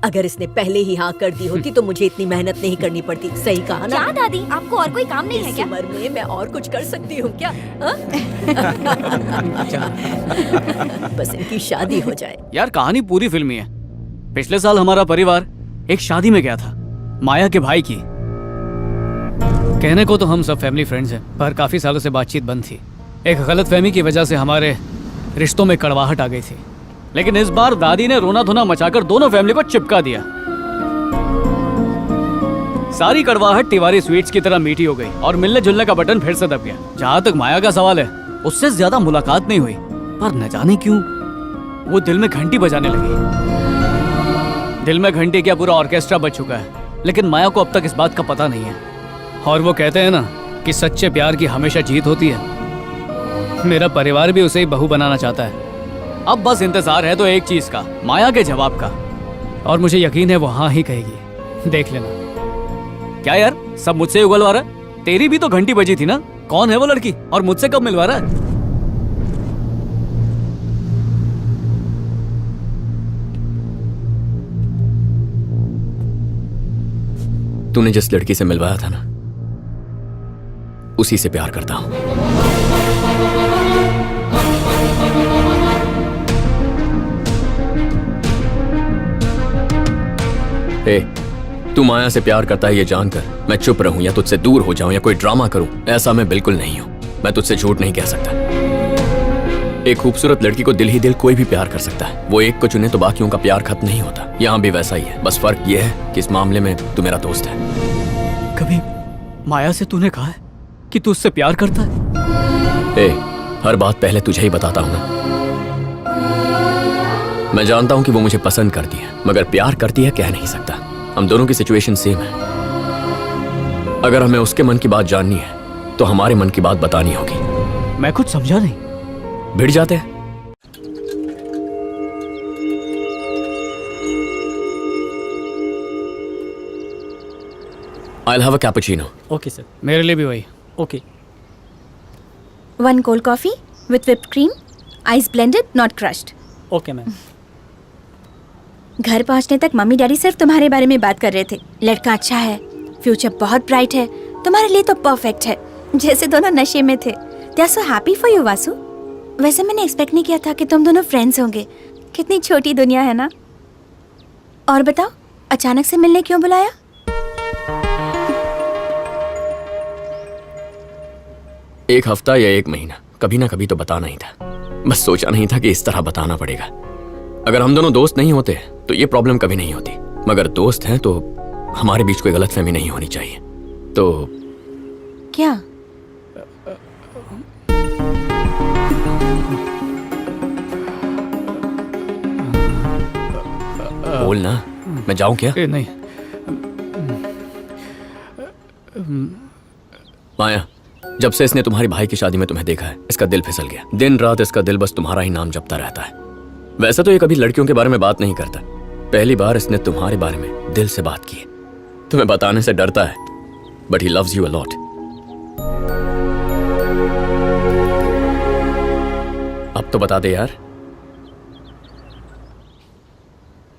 अगर इसने पहले ही हाँ कर दी होती तो मुझे इतनी मेहनत नहीं करनी पड़ती। सही कहा ना? क्या दादी, आपको और कोई काम नहीं है इस क्या? उम्र में मैं और कुछ कर सकती हूँ क्या? बस इनकी शादी हो जाए। यार कहानी पूरी फिल्मी है। पिछले साल हमारा परिवार एक शादी में गया था, माया के भाई की। कहने को तो हम सब फैमिली फ्रेंड्स हैं, पर काफी सालों से बातचीत बंद थी। एक गलतफहमी की वजह से हमारे रिश्तों में कड़वाहट आ गई थी। लेकिन इस बार दादी ने रोना धोना मचाकर दोनों फैमिली को चिपका दिया। सारी कड़वाहट तिवारी स्वीट्स की तरह मीठी हो गई और मिलने जुलने का बटन फिर से दब गया। जहां तक माया का सवाल है, उससे ज्यादा मुलाकात नहीं हुई, पर न जाने क्यों वो दिल में घंटी बजाने लगी। दिल में घंटी क्या, पूरा ऑर्केस्ट्रा बज चुका है, लेकिन माया को अब तक इस बात का पता नहीं है। और वो कहते हैं ना कि सच्चे प्यार की हमेशा जीत होती है। मेरा परिवार भी उसे ही बहू बनाना चाहता है। अब बस इंतजार है तो एक चीज का, माया के जवाब का। और मुझे यकीन है वो हाँ ही कहेगी, देख लेना। क्या यार, सब मुझसे उगलवा रहा है? तेरी भी तो घंटी बजी थी ना। कौन है वो लड़की और मुझसे कब मिलवा रहा है? तूने जिस लड़की से मिलवाया था ना, उसी से प्यार करता हूं। तू माया से प्यार करता है ये जानकर मैं चुप रहूं या तुझसे दूर हो जाऊं या कोई ड्रामा करूं, ऐसा मैं बिल्कुल नहीं हूं। मैं तुझसे झूठ नहीं कह सकता। एक खूबसूरत लड़की को दिल ही दिल कोई भी प्यार कर सकता है। वो एक को चुने तो बाकियों का प्यार खत्म नहीं होता। यहाँ भी वैसा ही है, बस फर्क ये है कि इस मामले में तू मेरा दोस्त है। कभी माया से तूने कहा है कि तू उससे प्यार करता है? हर बात पहले तुझे ही बताता हूं ना। मैं जानता हूं कि वो मुझे पसंद करती है, मगर प्यार करती है कह नहीं सकता। हम दोनों की सिचुएशन सेम है। अगर हमें उसके मन की बात जाननी है तो हमारे मन की बात बतानी होगी। मैं कुछ समझा नहीं। भिड़ जाते हैं। I'll have a cappuccino. Okay sir, मेरे लिए भी वही। Okay. 1 cold coffee with whipped cream, ice blended, not crushed. Okay ma'am. घर पहुंचने तक मम्मी डैडी सिर्फ तुम्हारे बारे में बात कर रहे थे। लड़का अच्छा है, फ्यूचर बहुत ब्राइट है, तुम्हारे लिए तो परफेक्ट है। जैसे दोनों नशे में थे। They are so happy for you, Vasu. वैसे मैंने एक्सपेक्ट नहीं किया था कि तुम दोनों फ्रेंड्स होंगे। कितनी छोटी दुनिया है ना। और बताओ, अचानक से मिलने क्यों बुलाया? एक हफ्ता या 1 महीना, कभी ना कभी तो बताना ही था। बस सोचा नहीं था कि इस तरह बताना पड़ेगा। अगर हम दोनों दोस्त नहीं होते तो ये प्रॉब्लम कभी नहीं होती, मगर दोस्त हैं तो हमारे बीच कोई गलतफहमी नहीं होनी चाहिए। तो क्या? बोल ना, मैं जाऊं क्या? नहीं। माया, जब से इसने तुम्हारी भाई की शादी में तुम्हें देखा है, इसका दिल फिसल गया। दिन रात इसका दिल बस तुम्हारा ही नाम जपता रहता है। वैसे तो ये कभी लड़कियों के बारे में बात नहीं करता। पहली बार इसने तुम्हारे बारे में दिल से बात की है। तुम्हें बताने से डरता है, but he loves you a lot. अब तो बता दे यार।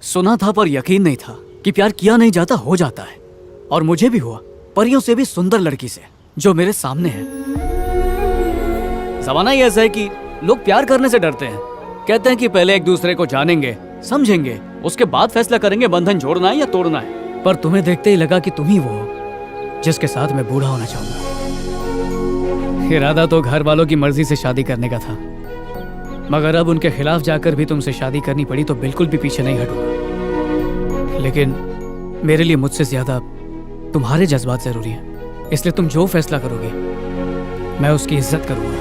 सुना था पर यकीन नहीं था कि प्यार किया नहीं जाता हो जाता है। और मुझे भी हुआ, परियों से भी सुंदर लड़की से जो मेरे सामने है। जमाना ही ऐसा है कि लोग प्यार करने से डरते हैं। कहते हैं कि पहले एक दूसरे को जानेंगे, समझेंगे, उसके बाद फैसला करेंगे बंधन जोड़ना है या तोड़ना है। पर तुम्हें देखते ही लगा कि तुम ही वो हो जिसके साथ मैं बूढ़ा होना चाहूंगा। इरादा तो घर वालों की मर्जी से शादी करने का था, मगर अब उनके खिलाफ जाकर भी तुमसे शादी करनी पड़ी तो बिल्कुल भी पीछे नहीं हटूंगा। लेकिन मेरे लिए मुझसे ज्यादा तुम्हारे जज्बात जरूरी हैं, इसलिए तुम जो फैसला करोगे मैं उसकी इज्जत करूंगा।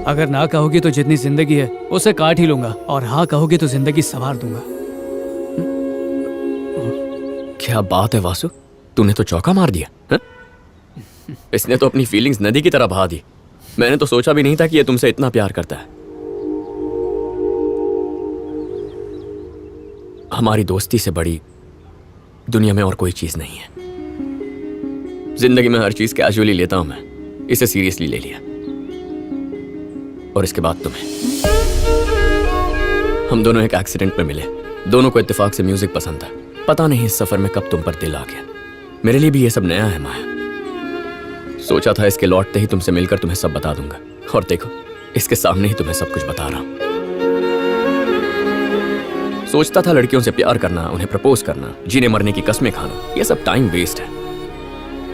अगर ना कहोगी तो जितनी जिंदगी है उसे काट ही लूंगा, और हाँ कहोगी तो जिंदगी संवार दूंगा। क्या बात है वासु, तूने तो चौका मार दिया है? इसने तो अपनी फीलिंग्स नदी की तरह बहा दी। मैंने तो सोचा भी नहीं था कि ये तुमसे इतना प्यार करता है। हमारी दोस्ती से बड़ी दुनिया में और कोई चीज नहीं है। जिंदगी में हर चीज कैजुअली लेता हूं मैं, इसे सीरियसली ले लिया। और इसके बाद तुम्हें। हम दोनों एक एक्सीडेंट में मिले, दोनों को इत्तेफाक से म्यूजिक पसंद था। पता नहीं इस सफर में कब तुम पर दिल आ गया। मेरे लिए भी ये सब नया है माया। सोचा था इसके लौटते ही तुमसे मिलकर तुम्हें सब बता दूंगा, और देखो इसके सामने ही तुम्हें सब कुछ बता रहा हूं। सोचता था लड़कियों से प्यार करना, उन्हें प्रपोज करना, जीने मरने की कस्में खाना, ये सब टाइम वेस्ट है।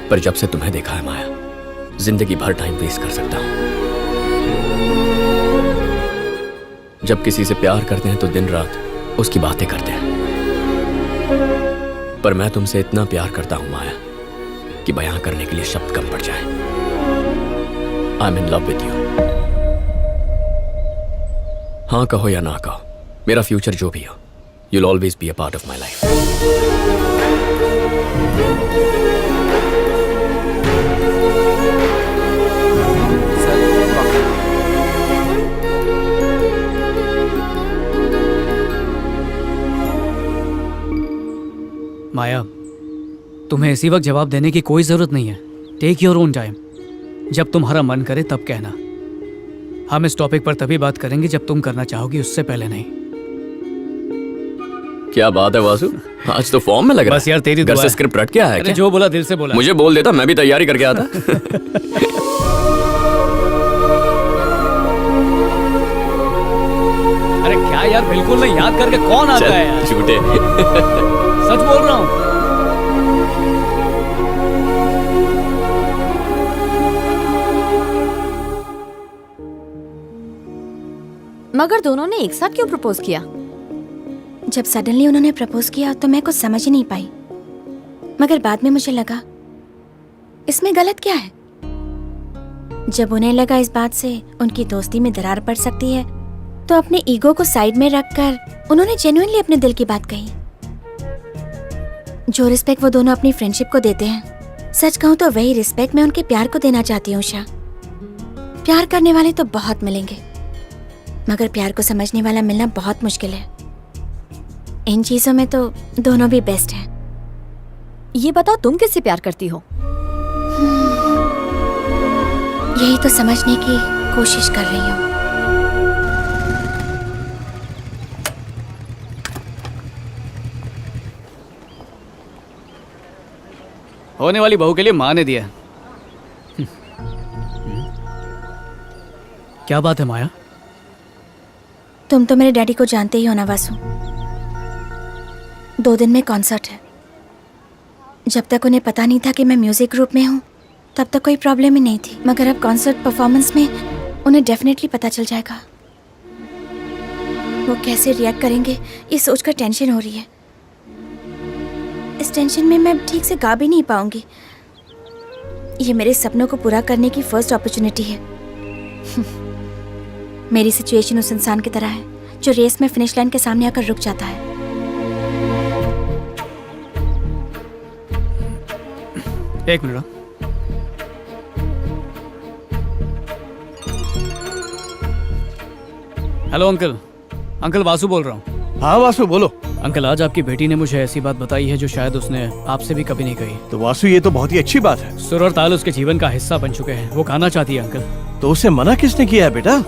पर जब से तुम्हें देखा है माया, जिंदगी भर टाइम वेस्ट कर सकता हूं। जब किसी से प्यार करते हैं तो दिन रात उसकी बातें करते हैं, पर मैं तुमसे इतना प्यार करता हूं माया कि बयां करने के लिए शब्द कम पड़ जाए। I am in love with you. हाँ कहो या ना कहो, मेरा फ्यूचर जो भी हो, you'll always be a part of my life. माया, तुम्हें इसी वक्त जवाब देने की कोई जरूरत नहीं है। Take your own time. जब तुम्हारा मन करे तब कहना। हम इस टॉपिक पर तभी बात करेंगे जब तुम करना चाहोगी, उससे पहले नहीं। क्या बात है वासु, आज तो फॉर्म में लग रहा है। बस यार तेरी घर दुआ से है। स्क्रिप्ट रट के आया है अरे क्या? जो बोला दिल से बोला। मुझे बोल देता, मैं भी तैयारी करके आता। अरे क्या यार, बिल्कुल नहीं याद करके कौन आता है यार? झूठे। सच बोल रहा हूँ। मगर दोनों ने एक साथ क्यों प्रपोज किया? जब सडनली उन्होंने प्रपोज किया तो मैं कुछ समझ ही नहीं पाई, मगर बाद में मुझे लगा इसमें गलत क्या है। जब उन्हें लगा इस बात से उनकी दोस्ती में दरार पड़ सकती है, तो अपने ईगो को साइड में रखकर उन्होंने जेन्युइनली अपने दिल की बात कही। जो रिस्पेक्ट वो दोनों अपनी फ्रेंडशिप को देते हैं, सच कहूं तो वही रिस्पेक्ट मैं उनके प्यार को देना चाहती हूँ उषा। प्यार करने वाले तो बहुत मिलेंगे, मगर प्यार को समझने वाला मिलना बहुत मुश्किल है। इन चीजों में तो दोनों भी बेस्ट हैं। ये बताओ तुम किससे प्यार करती हो? यही तो समझने की कोशिश कर रही हूँ। होने वाली बहू के लिए माँ ने दिया। क्या बात है माया? तुम तो मेरे डैडी को जानते ही हो ना वासु। 2 दिन में कॉन्सर्ट है। जब तक उन्हें पता नहीं था कि मैं म्यूजिक ग्रुप में हूँ, तब तक कोई प्रॉब्लम ही नहीं थी, मगर अब कॉन्सर्ट परफॉर्मेंस में उन्हें डेफिनेटली पता चल जाएगा। वो कैसे रिएक्ट करेंगे ये सोचकर टेंशन हो रही है। इस टेंशन में मैं ठीक से गा भी नहीं पाऊंगी। ये मेरे सपनों को पूरा करने की फर्स्ट अपॉर्चुनिटी है। मेरी सिचुएशन उस इंसान की तरह है जो रेस में फिनिश लाइन के सामने आकर रुक जाता है। एक minute. Hello uncle. Uncle Vasu बोल रहा हूँ। हाँ वासु बोलो। अंकल, आज आपकी बेटी ने मुझे ऐसी बात बताई है जो शायद उसने आपसे भी कभी नहीं कही। तो वासु ये तो बहुत ही अच्छी बात है। सुर और ताल उसके जीवन का हिस्सा बन चुके हैं। वो गाना चाहती है अंकल। तो उसे मना किसने किया है बेटा?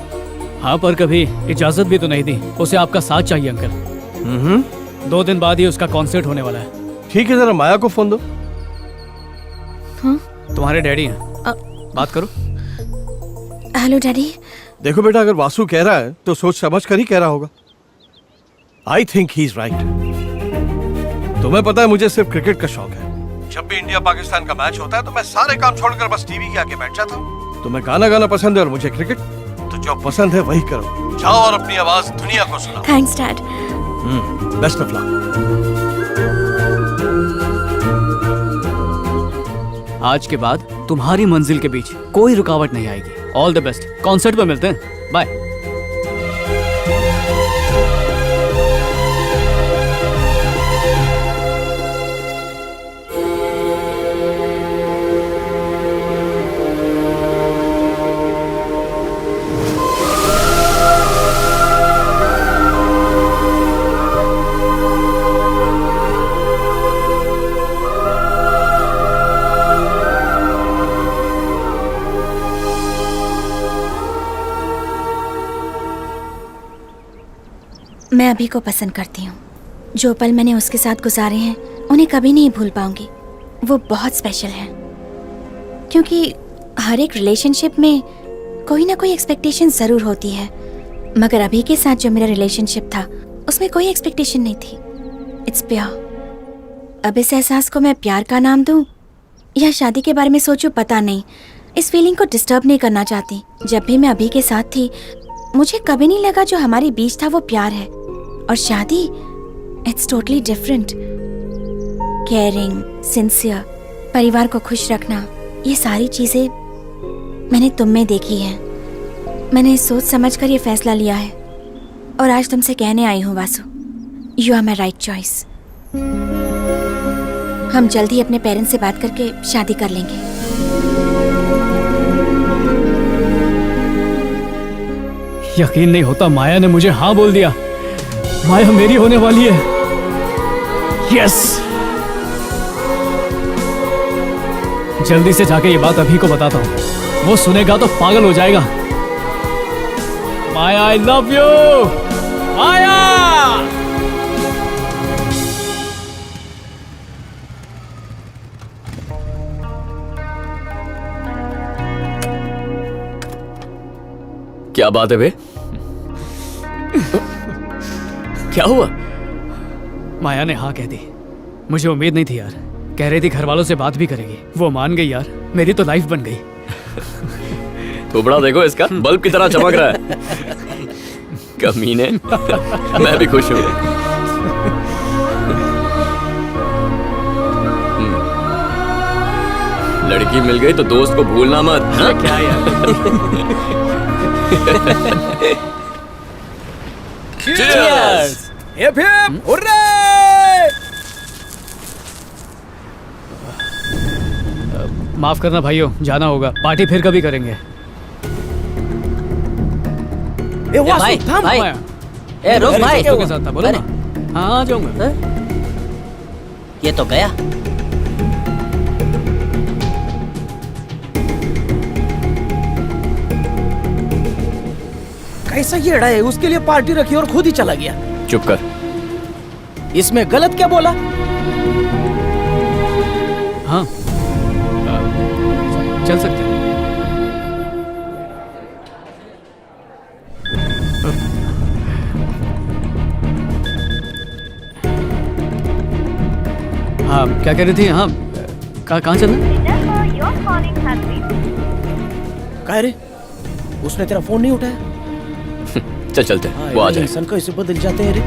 हाँ, पर कभी इजाजत भी तो नहीं दी। उसे आपका साथ चाहिए अंकल। 2 दिन बाद ही उसका कॉन्सर्ट होने वाला है। ठीक है, जरा माया को फोन दो। तुम्हारे डैडी हैं, बात करो। Hello daddy. देखो बेटा, अगर वासु कह रहा है तो सोच समझ कर ही कह रहा होगा। I think he is right. तुम्हें पता है मुझे सिर्फ क्रिकेट का शौक है। जब भी इंडिया पाकिस्तान का मैच होता है तो मैं सारे काम छोड़कर बस टीवी के आगे बैठ जाता हूँ। तुम्हें गाना गाना पसंद है और मुझे क्रिकेट, तो जो पसंद है वही करो। जाओ और अपनी आवाज दुनिया को सुनाओ। Thanks dad. Best of luck. आज के बाद तुम्हारी मंजिल के बीच कोई रुकावट नहीं आएगी। All the best. कॉन्सर्ट में मिलते हैं। बाय। मैं अभी को पसंद करती हूँ। जो पल मैंने उसके साथ गुजारे हैं उन्हें कभी नहीं भूल पाऊंगी। वो बहुत स्पेशल है, क्योंकि हर एक रिलेशनशिप में कोई ना कोई एक्सपेक्टेशन जरूर होती है, मगर अभी के साथ जो मेरा रिलेशनशिप था उसमें कोई एक्सपेक्टेशन नहीं थी। It's pure. अब इस एहसास को मैं प्यार का नाम दूं या शादी के बारे में सोचूं पता नहीं। इस फीलिंग को डिस्टर्ब नहीं करना चाहती। जब भी मैं अभी के साथ थी मुझे कभी नहीं लगा जो हमारे बीच था वो प्यार है, और शादी it's totally different. Caring, sincere, परिवार को खुश रखना, ये सारी चीजें मैंने तुम में देखी है। मैंने सोच समझ कर ये फैसला लिया है और आज तुमसे कहने आई हूँ Vasu, you are my right choice. हम जल्द ही अपने पेरेंट्स से बात करके शादी कर लेंगे। यकीन नहीं होता, माया ने मुझे हाँ बोल दिया। माया मेरी होने वाली है। यस। जल्दी से जाके ये बात अभी को बताता हूँ, वो सुनेगा तो पागल हो जाएगा। माया, आई लव यू। माया। क्या बात है बे? क्या हुआ? माया ने हाँ कह दी। मुझे उम्मीद नहीं थी यार। कह रही थी घर वालों से बात भी करेगी। वो मान गई यार। मेरी तो लाइफ बन गई। थोबड़ा देखो इसका, बल्ब की तरह चमक रहा है। कमीने। मैं भी खुश हूँ। लड़की मिल गई तो दोस्त को भूलना मत। हाँ? क्या यार। Cheers! Hip hip hurray! माफ करना भाइयों, जाना होगा। पार्टी फिर कभी करेंगे। ए वासु थाम। भाई। माया, ए रुक भाई। दोस्तों के साथ था, बोलो ना। हाँ, आ जाऊंगा। ये तो गया। कैसा येड़ा है, उसके लिए पार्टी रखी और खुद ही चला गया। चुप कर। इसमें गलत क्या बोला? हाँ, चल सकते हैं। हाँ, क्या कह रही थी? हाँ, कहाँ चलना? कह रे, उसने तेरा फोन नहीं उठाया? चल चलते हैं, वो आ जाए। इंसान कैसे बदल जाते हैं रे।